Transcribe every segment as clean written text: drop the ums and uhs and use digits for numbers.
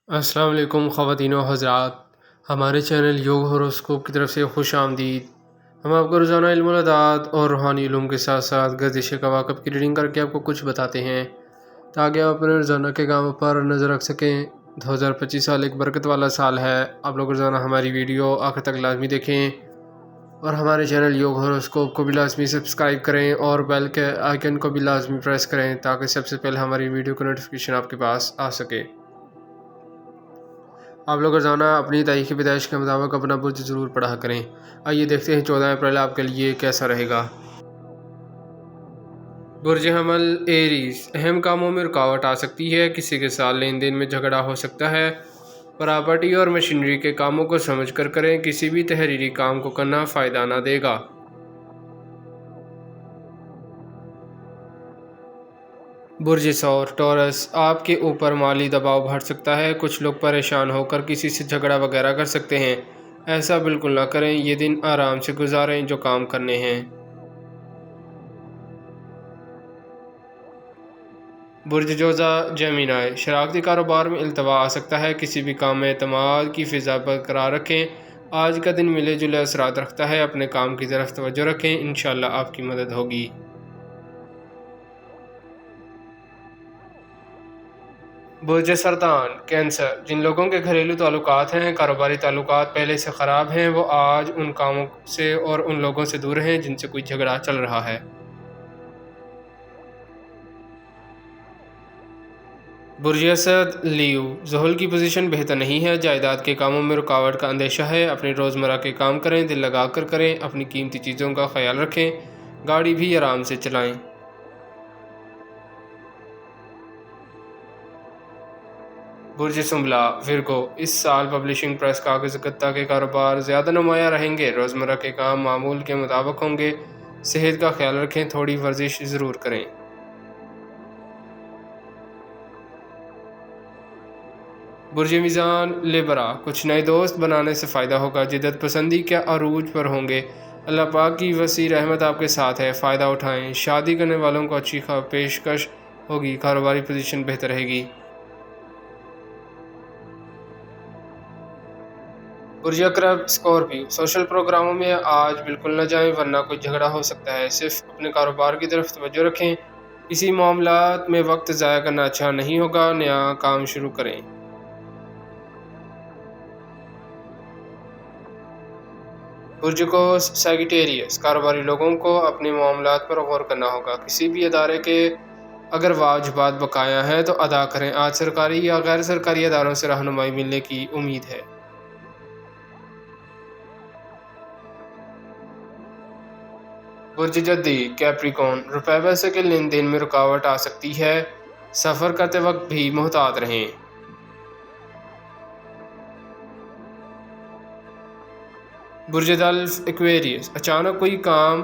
السلام علیکم خواتین و حضرات، ہمارے چینل یوگ ہوروسکوپ کی طرف سے خوش آمدید۔ ہم آپ کو روزانہ علم العداد اور روحانی علوم کے ساتھ ساتھ گردش کواکب کی ریڈنگ کر کے آپ کو کچھ بتاتے ہیں تاکہ آپ اپنے روزانہ کے کاموں پر نظر رکھ سکیں۔ 2025 سال ایک برکت والا سال ہے۔ آپ لوگ روزانہ ہماری ویڈیو آخر تک لازمی دیکھیں اور ہمارے چینل یوگ ہوروسکوپ کو بھی لازمی سبسکرائب کریں اور بیل کے آئیکن کو بھی لازمی پریس کریں تاکہ سب سے پہلے ہماری ویڈیو کا نوٹیفیکیشن آپ کے پاس آ سکے۔ آپ لوگ روزانہ اپنی تاریخی پیدائش کے مطابق اپنا برج ضرور پڑھا کریں۔ آئیے دیکھتے ہیں 14 اپریل آپ کے لیے کیسا رہے گا۔ برج حمل ایریز، اہم کاموں میں رکاوٹ آ سکتی ہے، کسی کے ساتھ لین دین میں جھگڑا ہو سکتا ہے۔ پراپرٹی اور مشینری کے کاموں کو سمجھ کر کریں، کسی بھی تحریری کام کو کرنا فائدہ نہ دے گا۔ برج ثور ٹورس، آپ کے اوپر مالی دباؤ بڑھ سکتا ہے، کچھ لوگ پریشان ہو کر کسی سے جھگڑا وغیرہ کر سکتے ہیں، ایسا بالکل نہ کریں، یہ دن آرام سے گزاریں جو کام کرنے ہیں۔ برج جوزا جیمینائی، شراکتی کاروبار میں التوا آ سکتا ہے، کسی بھی کام میں اعتماد کی فضا برقرار رکھیں، آج کا دن ملے جلے اثرات رکھتا ہے، اپنے کام کی طرف توجہ رکھیں، انشاءاللہ آپ کی مدد ہوگی۔ برج سرطان کینسر، جن لوگوں کے گھریلو تعلقات ہیں، کاروباری تعلقات پہلے سے خراب ہیں، وہ آج ان کاموں سے اور ان لوگوں سے دور ہیں جن سے کوئی جھگڑا چل رہا ہے۔ برج اسد لیو، زحل کی پوزیشن بہتر نہیں ہے، جائیداد کے کاموں میں رکاوٹ کا اندیشہ ہے، اپنے روزمرہ کے کام کریں، دل لگا کر کریں، اپنی قیمتی چیزوں کا خیال رکھیں، گاڑی بھی آرام سے چلائیں۔ برج سنبلا ورگو، اس سال پبلشنگ، پریس، کاغذ کتہ کے کاروبار زیادہ نمایاں رہیں گے، روزمرہ کے کام معمول کے مطابق ہوں گے، صحت کا خیال رکھیں، تھوڑی ورزش ضرور کریں۔ برج میزان لیبرا، کچھ نئے دوست بنانے سے فائدہ ہوگا، جدت پسندی کے عروج پر ہوں گے، اللہ پاک کی وسیع رحمت آپ کے ساتھ ہے، فائدہ اٹھائیں، شادی کرنے والوں کو اچھی پیشکش ہوگی، کاروباری پوزیشن بہتر رہے گی۔ برج عقرب اسکارپیو، سوشل پروگراموں میں آج بالکل نہ جائیں ورنہ کوئی جھگڑا ہو سکتا ہے، صرف اپنے کاروبار کی طرف توجہ رکھیں، اسی معاملات میں وقت ضائع کرنا اچھا نہیں ہوگا، نیا کام شروع کریں۔ برج قوس سیگیٹیریس، کاروباری لوگوں کو اپنے معاملات پر غور کرنا ہوگا، کسی بھی ادارے کے اگر واجبات بقایا ہیں تو ادا کریں، آج سرکاری یا غیر سرکاری اداروں سے رہنمائی ملنے کی امید ہے۔ برج جدی کیپریکون، روپے پیسے کے لین دین میں رکاوٹ آ سکتی ہے، سفر کرتے وقت بھی محتاط رہیں۔ برج دلف ایکویریس، اچانک کوئی کام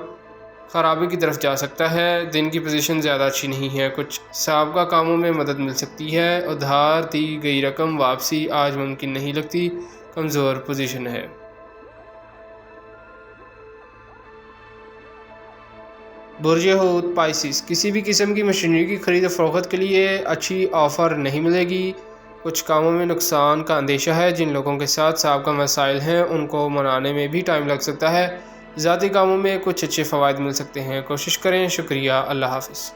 خرابی کی طرف جا سکتا ہے، دن کی پوزیشن زیادہ اچھی نہیں ہے، کچھ سابقہ کاموں میں مدد مل سکتی ہے، ادھار دی گئی رقم واپسی آج ممکن نہیں لگتی، کمزور پوزیشن ہے۔ برج حوت پائسس، کسی بھی قسم کی مشینری کی خرید و فروخت کے لیے اچھی آفر نہیں ملے گی، کچھ کاموں میں نقصان کا اندیشہ ہے، جن لوگوں کے ساتھ سابقہ مسائل ہیں ان کو منانے میں بھی ٹائم لگ سکتا ہے، ذاتی کاموں میں کچھ اچھے فوائد مل سکتے ہیں، کوشش کریں، شکریہ، اللہ حافظ۔